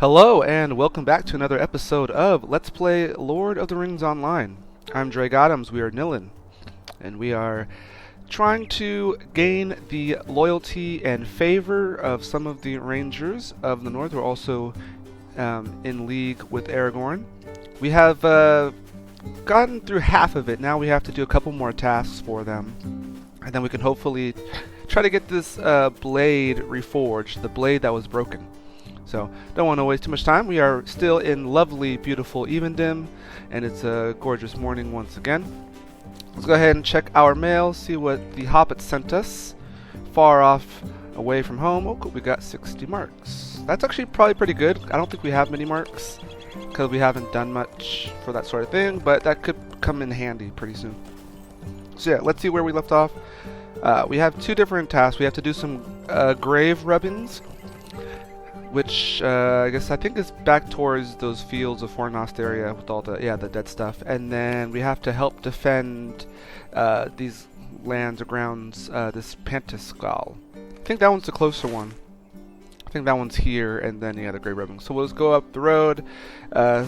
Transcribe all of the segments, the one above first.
Hello and welcome back to another episode of Let's Play Lord of the Rings Online. I'm Drake Adams, we are Nilin, and we are trying to gain the loyalty and favor of some of the Rangers of the North. We're also in league with Aragorn. We have gotten through half of it. Now we have to do a couple more tasks for them, and then we can hopefully try to get this blade reforged, the blade that was broken. So, don't want to waste too much time. We are still in lovely, beautiful Evendim, and it's a gorgeous morning once again. Let's go ahead and check our mail, see what the Hobbit sent us. Far off, away from home. Oh, cool, we got 60 marks. That's actually probably pretty good. I don't think we have many marks, because we haven't done much for that sort of thing, but that could come in handy pretty soon. So yeah, let's see where we left off. We have two different tasks. We have to do some grave rubbings, which I think is back towards those fields of Fornost area with all the dead stuff, and then we have to help defend these lands or grounds, this Pantiscal. I think that one's the closer one. I think that one's here, and then the grave rubbing. So we'll just go up the road,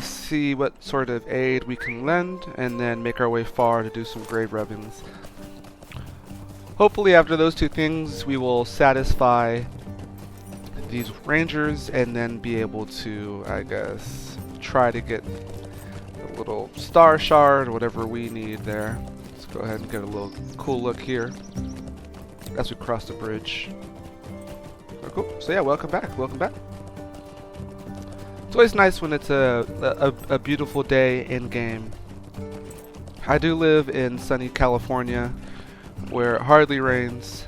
see what sort of aid we can lend, and then make our way far to do some grave rubbings. Hopefully after those two things we will satisfy these rangers and then be able to, I guess, try to get a little star shard or whatever we need there. Let's go ahead and get a little cool look here as we cross the bridge. Oh, cool. So yeah, welcome back. It's always nice when it's a beautiful day in game. I do live in sunny California where it hardly rains.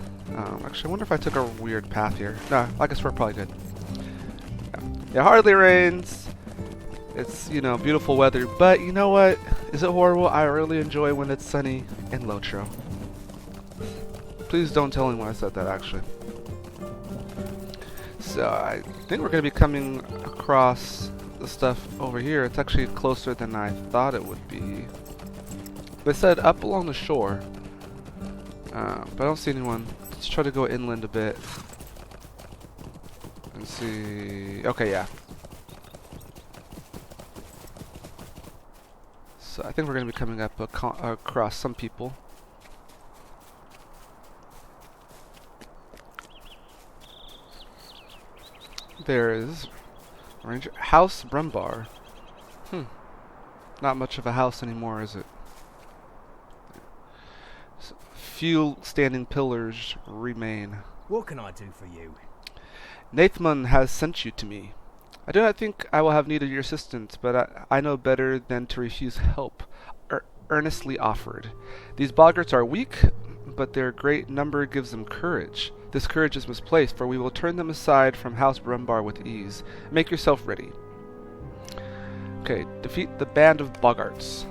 Actually, I wonder if I took a weird path here. No, I guess we're probably good. Yeah, it hardly rains. It's, beautiful weather. But you know what? Is it horrible? I really enjoy when it's sunny in LOTRO. Please don't tell anyone I said that, actually. So, I think we're going to be coming across the stuff over here. It's actually closer than I thought it would be. They said up along the shore. But I don't see anyone. Let's try to go inland a bit and see. Okay, yeah. So I think we're going to be coming up across some people. There is Ranger House Brumbar. Not much of a house anymore, is it? Few standing pillars remain. What can I do for you? Nathmund has sent you to me. I do not think I will have need of your assistance, but I know better than to refuse help, earnestly offered. These boggarts are weak, but their great number gives them courage. This courage is misplaced, for we will turn them aside from House Brumbar with ease. Make yourself ready. Okay, defeat the band of boggarts.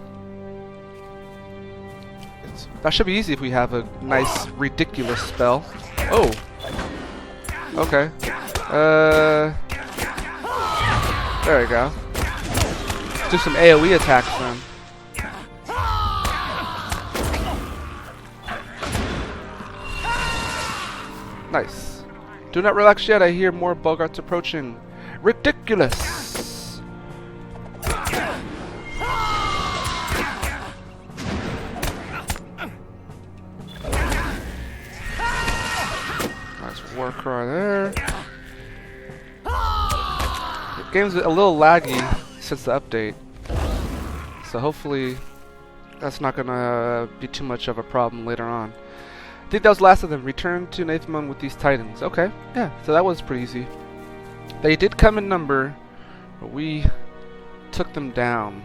That should be easy if we have a nice, ridiculous spell. Oh! Okay. There we go. Let's do some AoE attacks then. Nice. Do not relax yet, I hear more boggarts approaching. Ridiculous! War cry there. The game's a little laggy since the update, so hopefully that's not gonna be too much of a problem later on. I think that was the last of them. Return to Nathmund with these titans. Okay, yeah, so that was pretty easy. They did come in number, but we took them down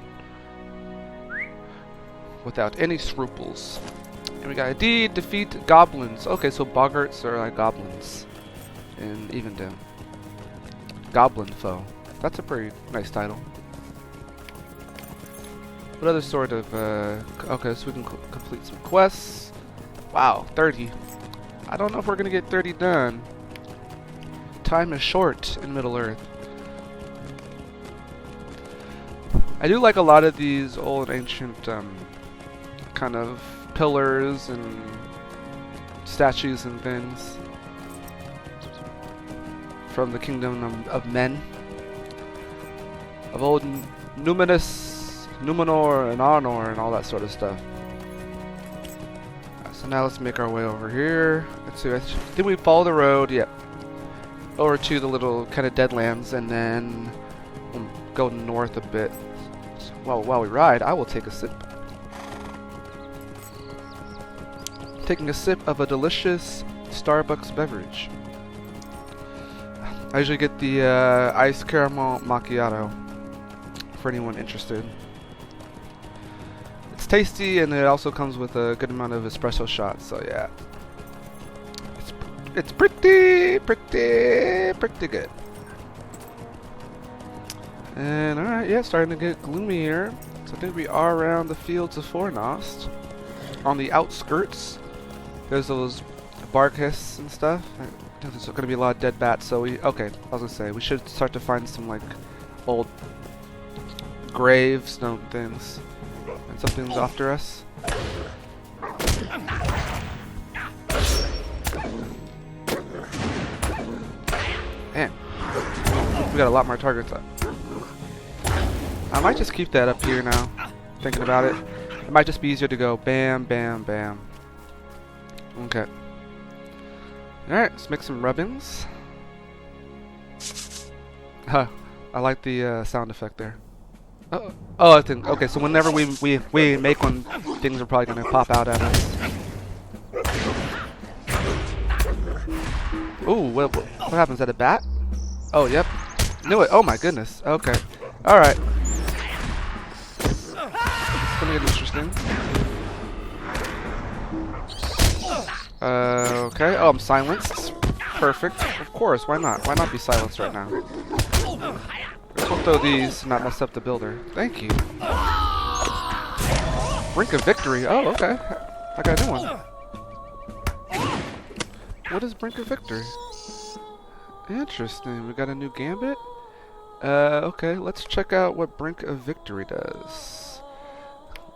without any scruples. And we got a D, defeat goblins. Okay, so boggarts are like goblins in Evendim. Goblin foe. That's a pretty nice title. What other sort of, okay, so we can complete some quests. Wow, 30. I don't know if we're gonna get 30 done. Time is short in Middle-earth. I do like a lot of these old ancient, kind of pillars and statues and things from the kingdom of men. of old Numenor and Arnor and all that sort of stuff. So now let's make our way over here. Let's see. Did we follow the road? Yep. Over to the little kind of deadlands, and then we'll go north a bit. So while we ride, I will take a sip. Taking a sip of a delicious Starbucks beverage. I usually get the iced caramel macchiato for anyone interested. It's tasty, and it also comes with a good amount of espresso shots. So yeah, it's pretty good. And all right, yeah, it's starting to get gloomy here. So I think we are around the fields of Fornost, on the outskirts. There's those barkhists and stuff. I think there's going to be a lot of dead bats, so I was going to say, we should start to find some, like, old gravestone things. And something's after us. Man, we got a lot more targets up. I might just keep that up here now, thinking about it. It might just be easier to go bam, bam, bam. Okay. Alright, let's make some rubbings. Huh. I like the sound effect there. Oh, I think, okay, so whenever we make one, things are probably going to pop out at us. Ooh, what happens? Is that a bat? Oh, yep. Knew it. Oh my goodness. Okay. Alright. It's going to get interesting. Okay. Oh, I'm silenced. Perfect. Of course. Why not? Why not be silenced right now? We'll throw these to not mess up the builder. Thank you. Brink of victory. Oh, okay. I got a new one. What is Brink of victory? Interesting. We got a new gambit. Okay. Let's check out what Brink of victory does.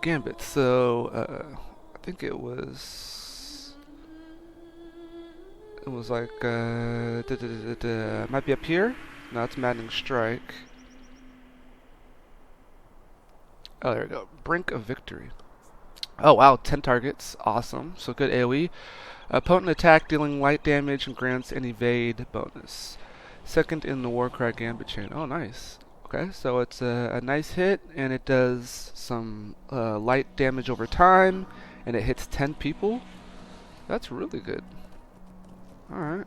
Gambit. So, I think it was. It was like, might be up here? No, it's Maddening Strike. Oh, there we go. Brink of victory. Oh, wow. 10 targets. Awesome. So good AoE. Potent attack dealing light damage and grants an evade bonus. Second in the Warcry Gambit chain. Oh, nice. Okay, so it's a nice hit, and it does some light damage over time, and it hits 10 people. That's really good. Alright.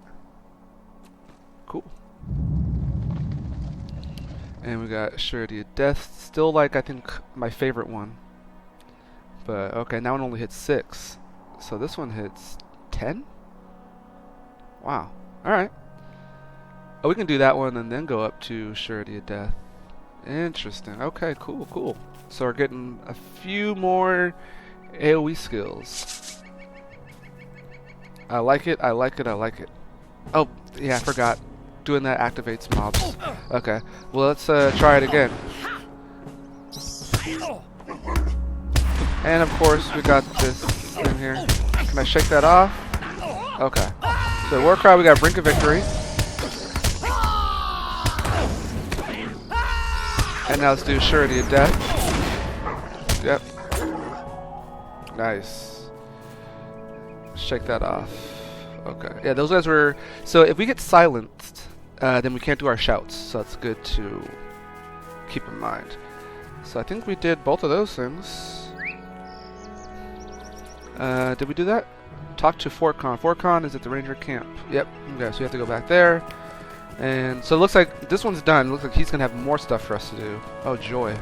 Cool. And we got Surety of Death. Still, like, I think my favorite one. But, okay, now it only hits 6. So this one hits 10? Wow. Alright. Oh, we can do that one and then go up to Surety of Death. Interesting. Okay, cool, cool. So we're getting a few more AoE skills. I like it, I like it, I like it. Oh, yeah, I forgot. Doing that activates mobs. Okay, well, let's try it again. And of course, we got this thing here. Can I shake that off? Okay. So Warcry, we got Brink of Victory. And now let's do Surety of Death. Yep. Nice. Shake that off. Okay. Yeah, those guys were... So if we get silenced, then we can't do our shouts. So that's good to keep in mind. So I think we did both of those things. Did we do that? Talk to Fortcon. Fortcon is at the Ranger camp. Yep. Okay, so you have to go back there. And so it looks like this one's done. It looks like he's going to have more stuff for us to do. Oh, joy.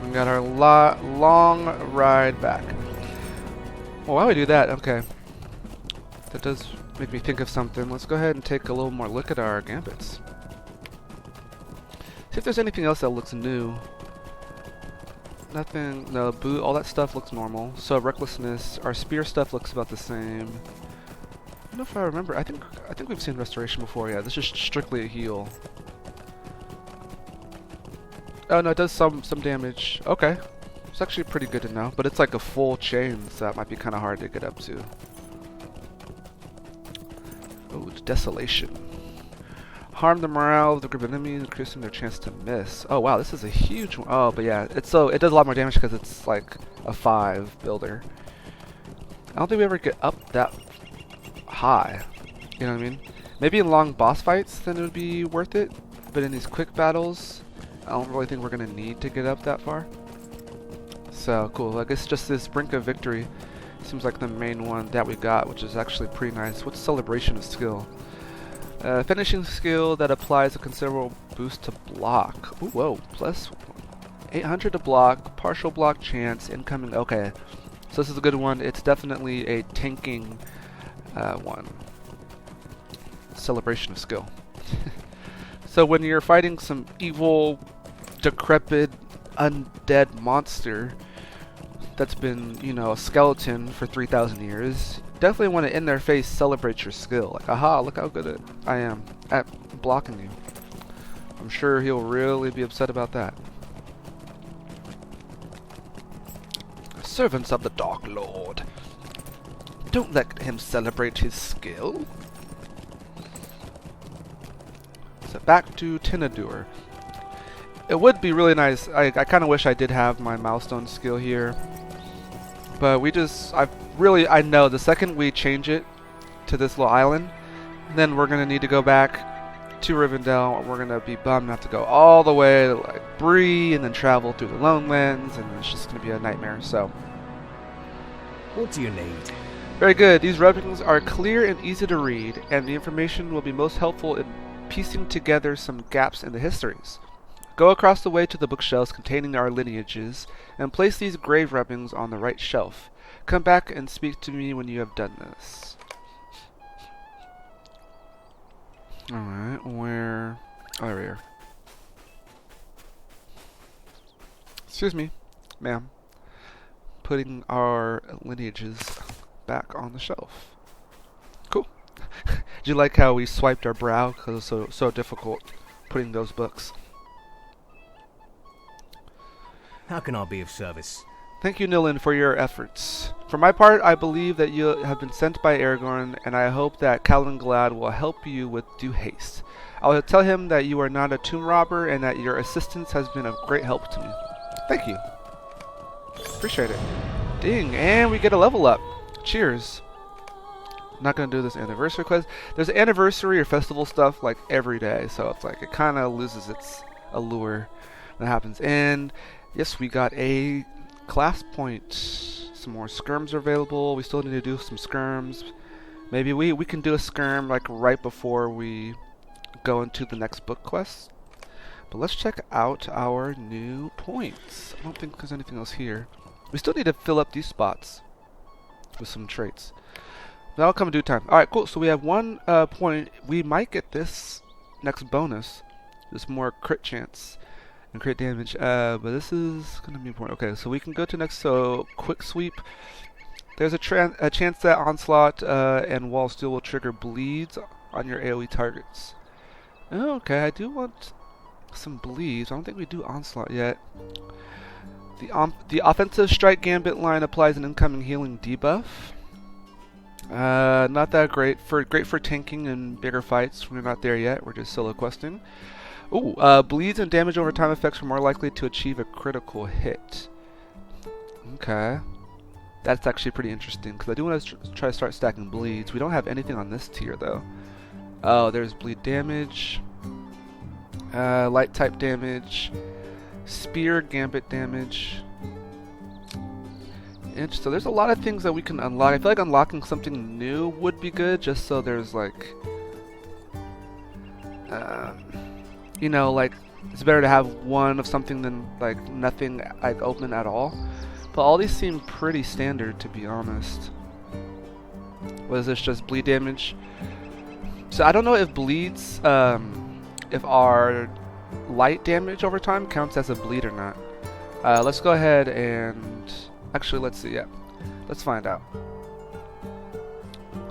We got our long ride back. Well, while we do that, okay. That does make me think of something. Let's go ahead and take a little more look at our gambits. See if there's anything else that looks new. Nothing. No, boot. All that stuff looks normal. So recklessness. Our spear stuff looks about the same. I don't know if I remember. I think we've seen restoration before. Yeah, this is strictly a heal. Oh no, it does some damage. Okay, it's actually pretty good to know. But it's like a full chain, so that might be kind of hard to get up to. Oh, it's Desolation. Harm the morale of the group of enemies, increasing their chance to miss. Oh wow, this is a huge one. Oh, but yeah, it does a lot more damage because it's like a 5 builder. I don't think we ever get up that high. You know what I mean? Maybe in long boss fights, then it would be worth it. But in these quick battles, I don't really think we're gonna need to get up that far. So cool. I guess just this Brink of Victory seems like the main one that we got, which is actually pretty nice. What's Celebration of Skill? Finishing skill that applies a considerable boost to block. Ooh, whoa, plus 800 to block, partial block chance, incoming. Okay, so this is a good one. It's definitely a tanking one. Celebration of Skill. So when you're fighting some evil, decrepit, undead monster that's been, you know, a skeleton for 3,000 years, definitely want to in their face celebrate your skill. Like, aha, look how good I am at blocking you. I'm sure he'll really be upset about that. Servants of the Dark Lord, don't let him celebrate his skill. So back to Tinadur. It would be really nice. I kind of wish I did have my milestone skill here. But I know the second we change it to this little island, then we're going to need to go back to Rivendell. We're going to be bummed to have to go all the way to like Bree and then travel through the Lonelands, and it's just going to be a nightmare. So, what do you need? Very good. These rubbings are clear and easy to read, and the information will be most helpful in piecing together some gaps in the histories. Go across the way to the bookshelves containing our lineages, and place these grave rubbings on the right shelf. Come back and speak to me when you have done this. Alright, where... Oh, right here. Excuse me, ma'am. Putting our lineages back on the shelf. Cool. Did you like how we swiped our brow because it was so difficult putting those books? How can I be of service? Thank you, Nilin, for your efforts. For my part, I believe that you have been sent by Aragorn, and I hope that Callum Glad will help you with due haste. I will tell him that you are not a tomb robber and that your assistance has been of great help to me. Thank you. Appreciate it. Ding, and we get a level up. Cheers. Not gonna do this anniversary quest. There's anniversary or festival stuff like every day, so it's like it kind of loses its allure. That happens. And yes, we got a class point. Some more skirms are available. We still need to do some skirms. Maybe we can do a skirm like right before we go into the next book quest. But let's check out our new points. I don't think there's anything else here. We still need to fill up these spots with some traits. That'll come in due time. Alright, cool. So we have 1 point. We might get this next bonus. This more crit chance and crit damage. But this is going to be important. Okay, so we can go to next. So, quick sweep. There's a chance that Onslaught and Wall Steel will trigger bleeds on your AoE targets. Okay, I do want some bleeds. I don't think we do Onslaught yet. The offensive strike gambit line applies an incoming healing debuff. Not that great. Great for tanking and bigger fights. We're not there yet. We're just solo questing. Ooh, bleeds and damage over time effects are more likely to achieve a critical hit. Okay. That's actually pretty interesting, because I do want to try to start stacking bleeds. We don't have anything on this tier, though. Oh, there's bleed damage. Light type damage. Spear gambit damage. So there's a lot of things that we can unlock. I feel like unlocking something new would be good, just so there's like... you know, like, it's better to have one of something than like nothing like open at all. But all these seem pretty standard, to be honest. What is this? Just bleed damage? So I don't know if bleeds, if our light damage over time counts as a bleed or not. Let's go ahead and actually let's see. Yeah, let's find out.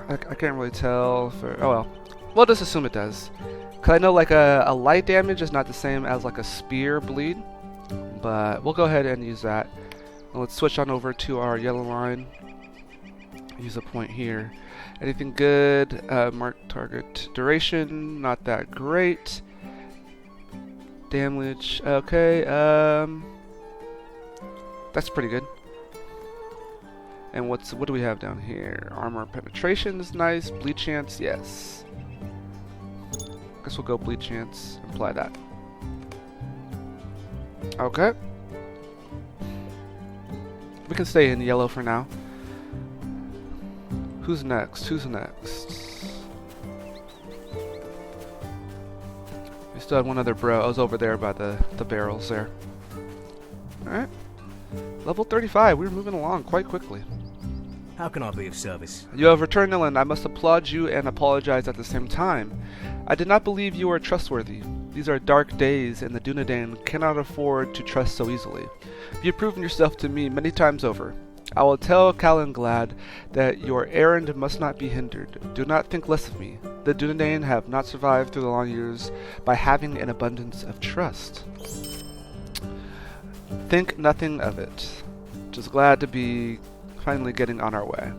I can't really tell. Oh well, we'll just assume it does. Cause I know like a light damage is not the same as like a spear bleed, but we'll go ahead and use that. And let's switch on over to our yellow line. use a point here. Anything good? Mark target duration, not that great. Damage, okay, that's pretty good. And what do we have down here? Armor penetration is nice. Bleed chance, yes. Guess we'll go bleed chance. Apply that. Okay. We can stay in yellow for now. Who's next? Who's next? We still had one other bro. I was over there by the barrels there. Alright. Level 35. We're moving along quite quickly. How can I be of service? You have returned, Nilin. I must applaud you and apologize at the same time. I did not believe you were trustworthy. These are dark days, and the Dunedain cannot afford to trust so easily. You have proven yourself to me many times over. I will tell Calenglad that your errand must not be hindered. Do not think less of me. The Dunedain have not survived through the long years by having an abundance of trust. Think nothing of it. Just glad to be finally getting on our way.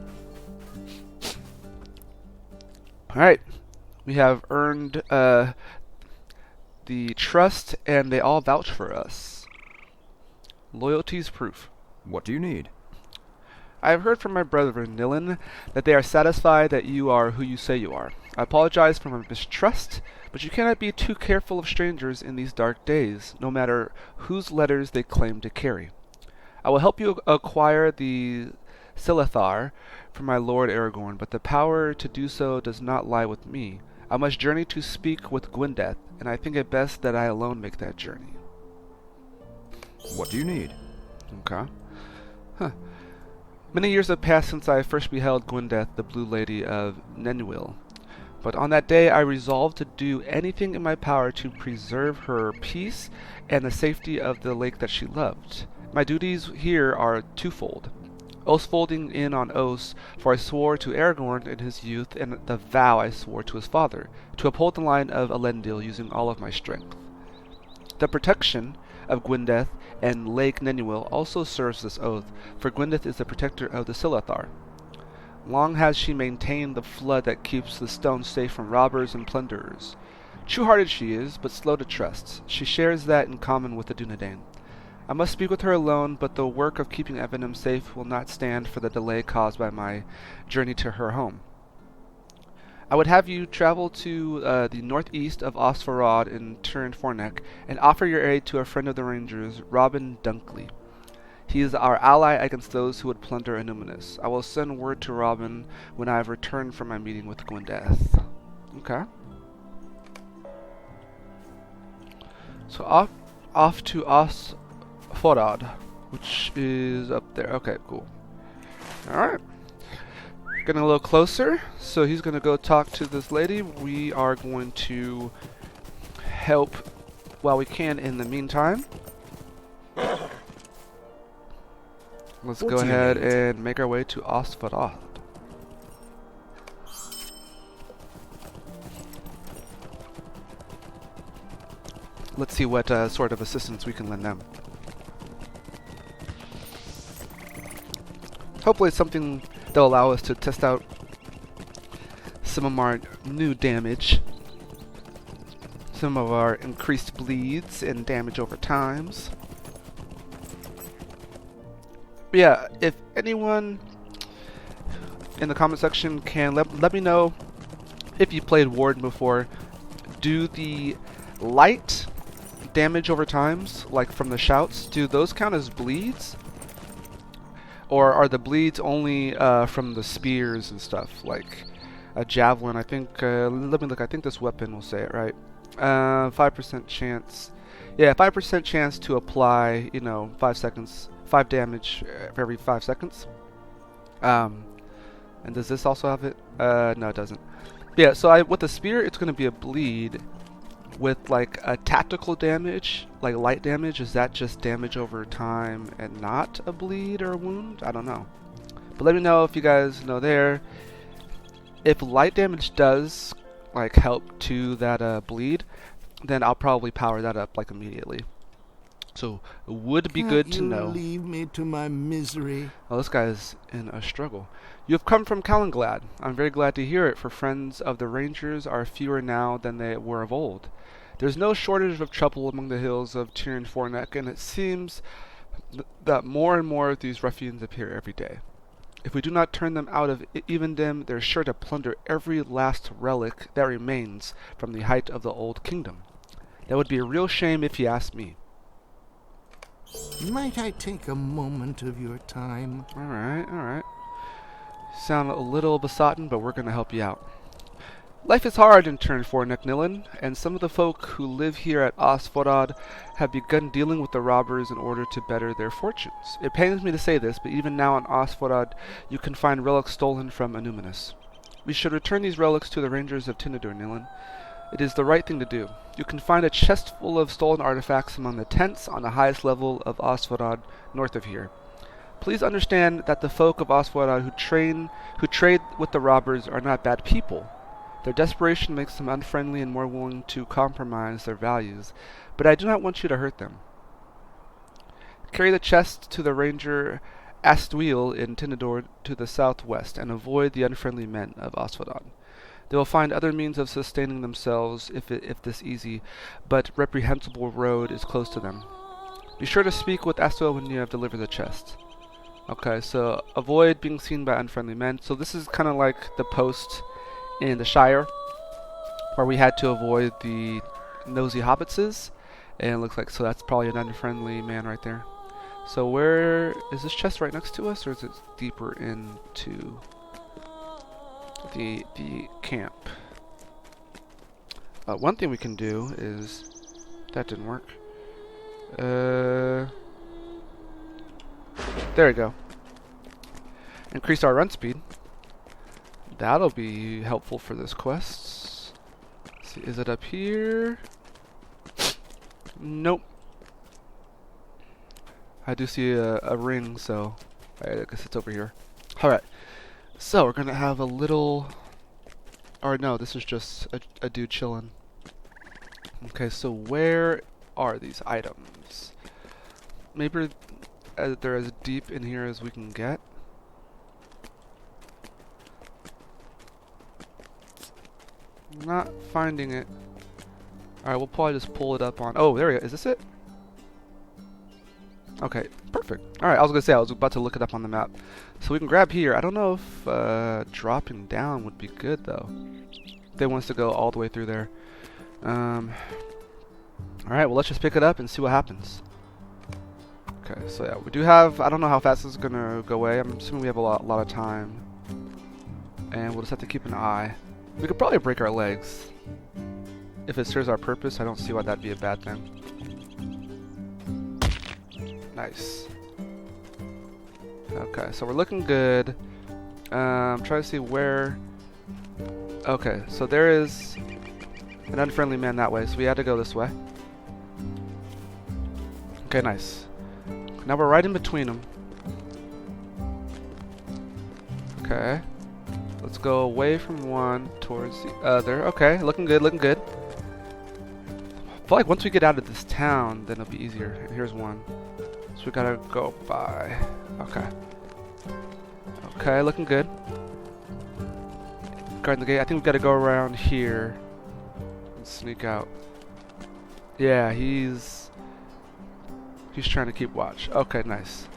Alright. We have earned the trust, and they all vouch for us. Loyalty's proof. What do you need? I have heard from my brethren, Nilin, that they are satisfied that you are who you say you are. I apologize for my mistrust, but you cannot be too careful of strangers in these dark days, no matter whose letters they claim to carry. I will help you acquire the Silethar from my lord Aragorn, but the power to do so does not lie with me. I must journey to speak with Gwendeth, and I think it best that I alone make that journey. What do you need? Okay. Huh. Many years have passed since I first beheld Gwendeth, the Blue Lady of Nenuil. But on that day I resolved to do anything in my power to preserve her peace and the safety of the lake that she loved. My duties here are twofold. Oath folding in on oaths, for I swore to Aragorn in his youth, and the vow I swore to his father, to uphold the line of Elendil using all of my strength. The protection of Gwendeth and Lake Nenuil also serves this oath, for Gwendeth is the protector of the Silethar. Long has she maintained the flood that keeps the stone safe from robbers and plunderers. True-hearted she is, but slow to trust. She shares that in common with the Dunedain. I must speak with her alone, but the work of keeping Evenham safe will not stand for the delay caused by my journey to her home. I would have you travel to the northeast of Osfarod in Turin Fornek and offer your aid to a friend of the Rangers, Robin Dunkley. He is our ally against those who would plunder Annuminus. I will send word to Robin when I have returned from my meeting with Gwendeth. Okay. So off to Osfarod, which is up there. Okay, cool. Alright. Getting a little closer, so he's going to go talk to this lady. We are going to help while we can in the meantime. Let's go ahead and make our way to Osfarod. Let's see what sort of assistance we can lend them. Hopefully it's something that'll allow us to test out some of our new damage. Some of our increased bleeds and damage over times. But yeah, if anyone in the comment section can let me know if you played Warden before. Do the light damage over times, like from the shouts, do those count as bleeds? Or are the bleeds only from the spears and stuff, like a javelin? I think, let me look, I think this weapon will say it right. 5% chance. Yeah, 5% chance to apply, 5 seconds, 5 damage for every 5 seconds. And does this also have it? No, it doesn't. Yeah, so with the spear, it's going to be a bleed. With like a tactical damage, like light damage, is that just damage over time and not a bleed or a wound? I don't know. But let me know if you guys know there. If light damage does like help to that bleed, then I'll probably power that up like immediately. So it would be good to know. Leave me to my misery. Oh, this guy is in a struggle. You have come from Calenglad. I'm very glad to hear it, for friends of the Rangers are fewer now than they were of old. There's no shortage of trouble among the hills of Tyrion Forneck, and it seems that more and more of these ruffians appear every day. If we do not turn them out of Evendom, they're sure to plunder every last relic that remains from the height of the Old Kingdom. That would be a real shame if you ask me. Might I take a moment of your time? Alright. Sound a little besotted, but we're going to help you out. Life is hard in Tyrion Forneck, Nilin, and some of the folk who live here at Osforad have begun dealing with the robbers in order to better their fortunes. It pains me to say this, but even now on Osforad you can find relics stolen from Anuminus. We should return these relics to the Rangers of Tinadur, Nilin. It is the right thing to do. You can find a chest full of stolen artifacts among the tents on the highest level of Osforad north of here. Please understand that the folk of Osforad who trade with the robbers are not bad people. Their desperation makes them unfriendly and more willing to compromise their values, but I do not want you to hurt them. Carry the chest to the Ranger Astweel in Tinadur to the southwest, and avoid the unfriendly men of Osforad. They will find other means of sustaining themselves if this easy, but reprehensible road is close to them. Be sure to speak with Astweel when you have delivered the chest. Okay, so avoid being seen by unfriendly men. So this is kind of like the post in the Shire, where we had to avoid the nosy hobbitses, and it looks like, so that's probably an unfriendly man right there. So where is this chest? Right next to us, or is it deeper into the camp? One thing we can do is, that didn't work. There we go. Increase our run speed. That'll be helpful for this quest. Let's see, is it up here? Nope. I do see a ring, so I guess it's over here. Alright, so we're gonna have a little... Or no, this is just a dude chilling. Okay, so where are these items? Maybe they're as deep in here as we can get. Not finding it. Alright, we'll probably just pull it up on... Oh, there we go. Is this it? Okay, perfect. Alright, I was going to say, I was about to look it up on the map. So we can grab here. I don't know if dropping down would be good, though. They want us to go all the way through there. Alright, well, let's just pick it up and see what happens. Okay, so yeah, we do have... I don't know how fast this is going to go away. I'm assuming we have a lot of time. And we'll just have to keep an eye. We could probably break our legs. If it serves our purpose, I don't see why that'd be a bad thing. Nice. Okay, so we're looking good. Trying to see where... Okay, so there is an unfriendly man that way, so we had to go this way. Okay, nice. Now we're right in between them. Okay. Let's go away from one towards the other. Okay, looking good, looking good. I feel like once we get out of this town, then it'll be easier. Here's one. So we gotta go by. Okay. Okay, looking good. Guarding the gate. I think we've got to go around here and sneak out. Yeah, he's trying to keep watch. Okay, nice.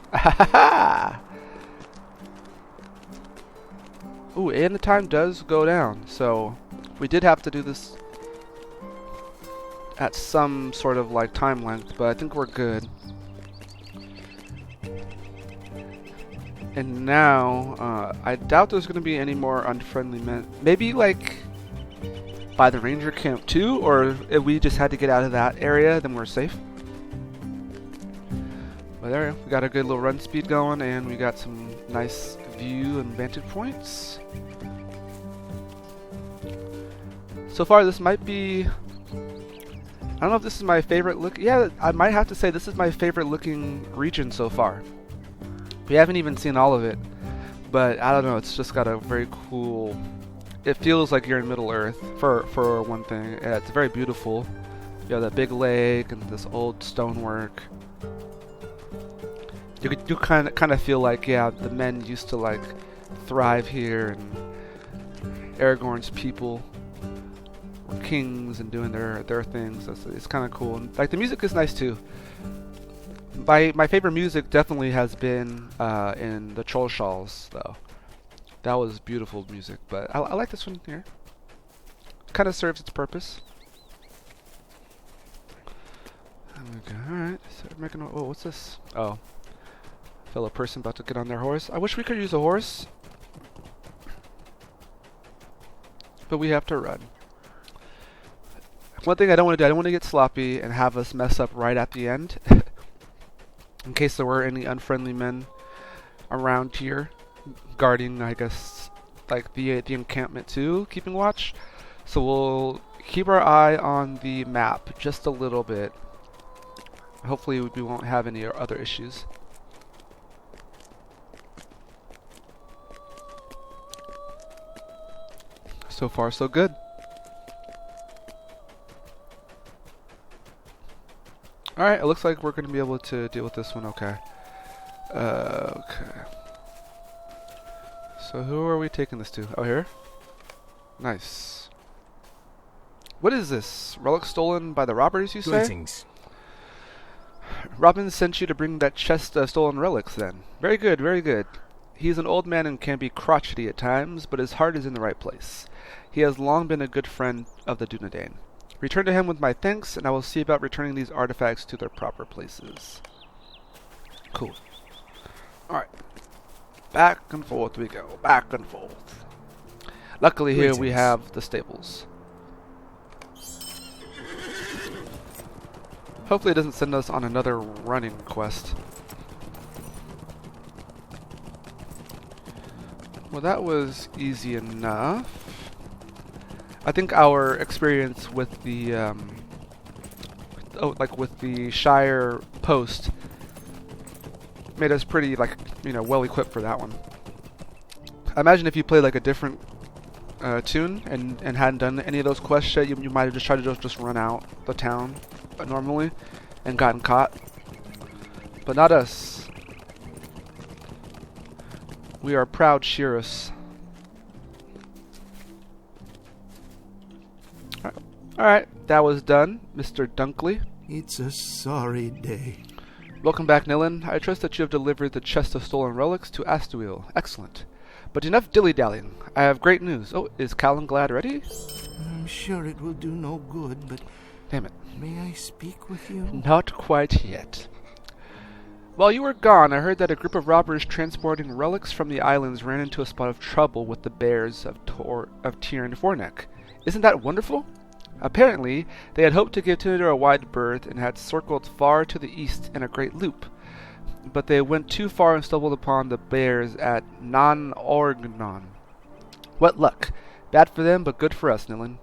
Ooh, and the time does go down, so we did have to do this at some sort of like time length, but I think we're good. And now, I doubt there's going to be any more unfriendly men. Maybe like by the ranger camp too, or if we just had to get out of that area, then we're safe. But there, we got a good little run speed going, and we got some nice view and vantage points. So far, this might be... I don't know if this is my favorite look. Yeah, I might have to say this is my favorite looking region so far. We haven't even seen all of it, but I don't know. It's just got a very cool... It feels like you're in Middle Earth, for one thing. Yeah, it's very beautiful. You have that big lake and this old stonework. you kind of feel like, yeah, the men used to like thrive here, and Aragorn's people were kings and doing their things. It's kind of cool, and like the music is nice too. My favorite music definitely has been in the Trollshalls, though. That was beautiful music, but I like this one here. Kind of serves its purpose. Okay, alright. So we're making. Oh, what's this? Oh, fellow person about to get on their horse. I wish we could use a horse, but we have to run. One thing I don't want to do, I don't want to get sloppy and have us mess up right at the end. In case there were any unfriendly men around here, guarding, I guess, like the encampment too, keeping watch. So we'll keep our eye on the map just a little bit. Hopefully we won't have any other issues. So far, so good. Alright, it looks like we're going to be able to deal with this one okay. Okay. So who are we taking this to? Oh, here? Nice. What is this? Relic stolen by the robbers, you say? Greetings. Robin sent you to bring that chest of stolen relics, then. Very good, very good. He's an old man and can be crotchety at times, but his heart is in the right place. He has long been a good friend of the Dunedain. Return to him with my thanks, and I will see about returning these artifacts to their proper places. Cool. Alright. Back and forth we go. Back and forth. Luckily here we have the stables. Hopefully it doesn't send us on another running quest. Well, that was easy enough. I think our experience with the with the Shire post made us pretty, like, well equipped for that one. I imagine if you played like a different tune and hadn't done any of those quests yet, you might have just tried to just run out the town normally and gotten caught. But not us. We are proud Shirus. Alright, that was done, Mr. Dunkley. It's a sorry day. Welcome back, Nilin. I trust that you have delivered the chest of stolen relics to Astuil. Excellent. But enough dilly-dallying. I have great news. Oh, is Calenglad ready? I'm sure it will do no good, but... Damn it. May I speak with you? Not quite yet. While you were gone, I heard that a group of robbers transporting relics from the islands ran into a spot of trouble with the bears of Tyr and Fornek. Isn't that wonderful? Apparently, they had hoped to give Tinder a wide berth and had circled far to the east in a great loop. But they went too far and stumbled upon the bears at Non-Orgnon. What luck. Bad for them, but good for us, Nilin.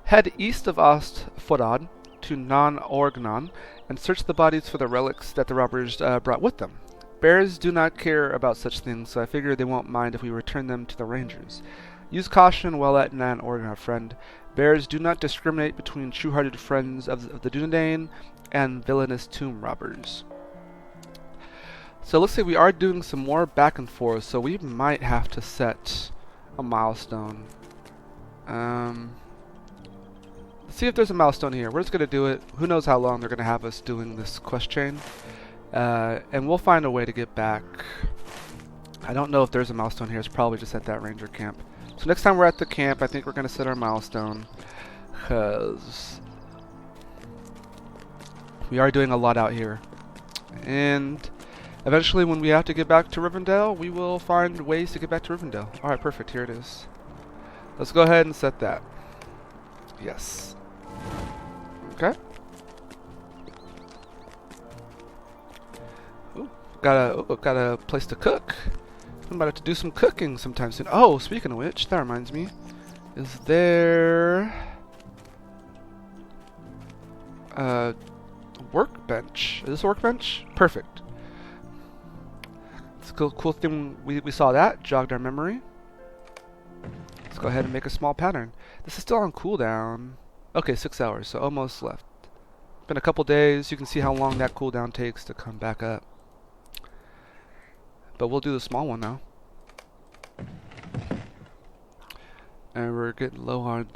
Head east of Ostfodad to Non-Orgnon and search the bodies for the relics that the robbers brought with them. Bears do not care about such things, so I figure they won't mind if we return them to the rangers. Use caution while at Non-Orgnon, friend. Bears do not discriminate between true-hearted friends of the Dunedain and villainous tomb robbers. So it looks like we are doing some more back and forth, so we might have to set a milestone. Let's see if there's a milestone here. We're just going to do it. Who knows how long they're going to have us doing this quest chain. And we'll find a way to get back. I don't know if there's a milestone here. It's probably just at that ranger camp. So next time we're at the camp, I think we're going to set our milestone, because we are doing a lot out here. And eventually when we have to get back to Rivendell, we will find ways to get back to Rivendell. Alright, perfect. Here it is. Let's go ahead and set that. Yes. Okay. Ooh, got a place to cook. I'm about to do some cooking sometime soon. Oh, speaking of which, that reminds me. Is there a workbench? Is this a workbench? Perfect. It's a cool thing. We saw that. Jogged our memory. Let's go ahead and make a small pattern. This is still on cooldown. Okay, 6 hours, so almost left. Been a couple days. You can see how long that cooldown takes to come back up. but we'll do the small one now. And we're getting low on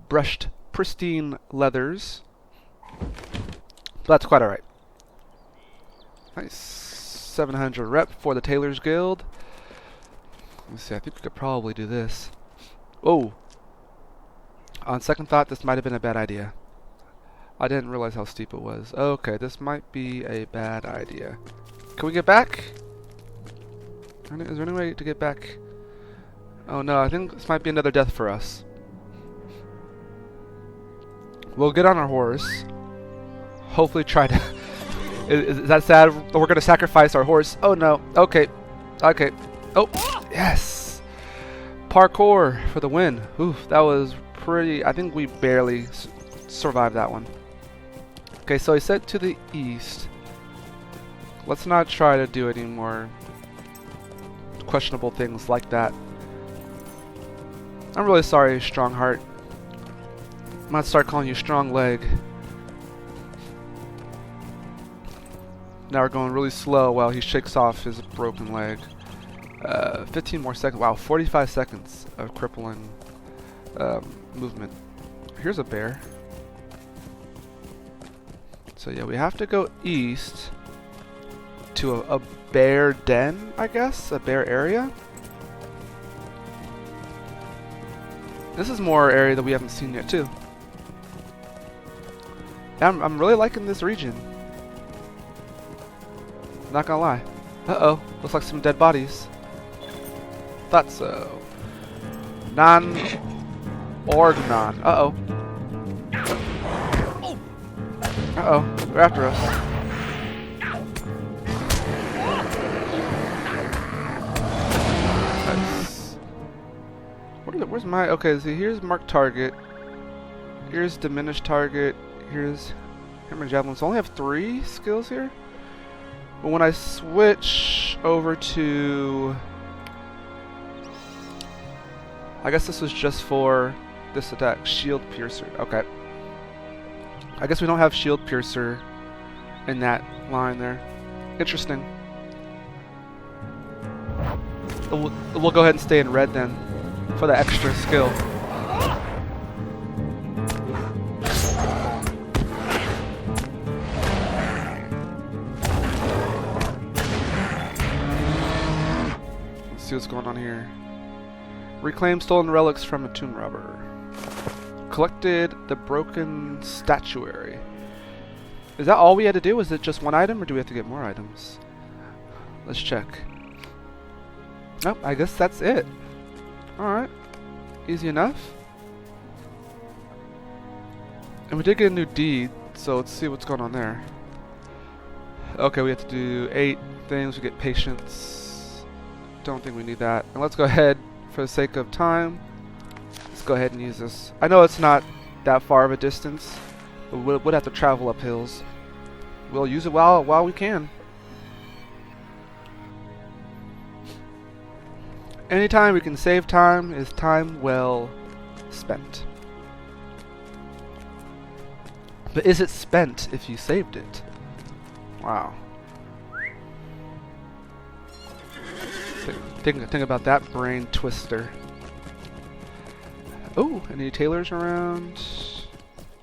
brushed pristine leathers. But that's quite alright. Nice. 700 rep for the Tailors Guild. Let's see, I think we could probably do this. Oh! On second thought, this might have been a bad idea. I didn't realize how steep it was. Okay, this might be a bad idea. Can we get back? Is there any way to get back? Oh no, I think this might be another death for us. We'll get on our horse. Hopefully try to... is that sad? We're going to sacrifice our horse. Oh no. Okay. Okay. Oh, yes! Parkour for the win. Oof, that was pretty... I think we barely survived that one. Okay, so he said to the east. Let's not try to do any more questionable things like that. I'm really sorry, Strongheart. I might start calling you Strong Leg. Now we're going really slow while he shakes off his broken leg. 15 more seconds. Wow, 45 seconds of crippling movement. Here's a bear. So yeah, we have to go east to a bear den, I guess? A bear area? This is more area that we haven't seen yet too. I'm really liking this region. Not gonna lie. Uh-oh, looks like some dead bodies. Thought so. Non-Orgnon. Uh-oh. Uh-oh, they're after us. Nice. Where's my... Okay, so here's marked target. Here's diminished target. Here's hammer and javelin. So I only have 3 skills here. But when I switch over to... I guess this was just for this attack. Shield Piercer. Okay. I guess we don't have Shield Piercer in that line there. Interesting. We'll go ahead and stay in red then for the extra skill. Let's see what's going on here. Reclaim stolen relics from a tomb robber. Collected the broken statuary. Is that all we had to do? Was it just one item, or do we have to get more items? Let's check. Nope, I guess that's it. Alright. Easy enough. And we did get a new deed, so let's see what's going on there. Okay, we have to do 8 things. We get patience. Don't think we need that. And let's go ahead, for the sake of time, let's go ahead and use this. I know it's not that far of a distance, but we'll have to travel up hills. We'll use it while we can. Anytime we can save time is time well spent. But is it spent if you saved it? Wow. Think about that brain twister. Oh, any tailors around?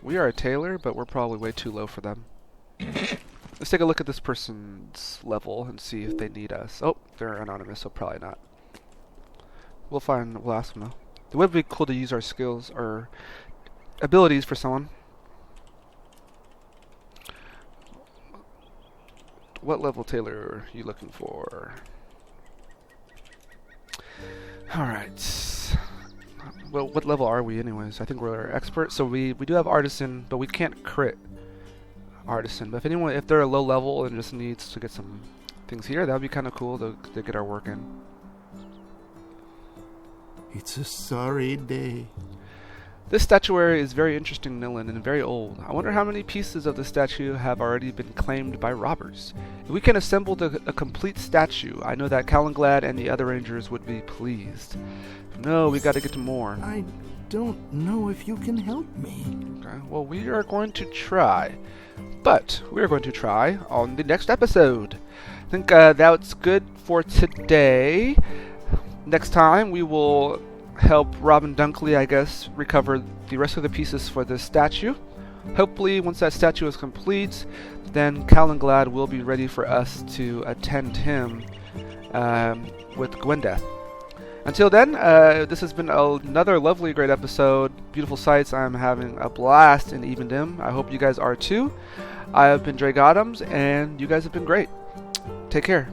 We are a tailor, but we're probably way too low for them. Let's take a look at this person's level and see if they need us. Oh, they're anonymous, so probably not. We'll ask them though. It would be cool to use our skills or abilities for someone. What level tailor are you looking for? Alright. Well, what level are we anyways? I think we're expert, so we do have artisan, but we can't crit artisan. But if they're a low level and just needs to get some things here, that would be kind of cool to get our work in. It's a sorry day. This statuary is very interesting, Nilin, and very old. I wonder how many pieces of the statue have already been claimed by robbers. If we can assemble a complete statue, I know that Calenglad and the other rangers would be pleased. No, we got to get to more. I don't know if you can help me. Okay, well, we are going to try. But we are going to try on the next episode. think that's good for today. Next time we will help Robin Dunkley, I guess, recover the rest of the pieces for this statue. Hopefully, once that statue is complete, then Calenglad will be ready for us to attend him with Gwendeath. Until then, this has been another lovely, great episode. Beautiful sights. I'm having a blast in Evendim. I hope you guys are too. I have been Drake Adams, and you guys have been great. Take care.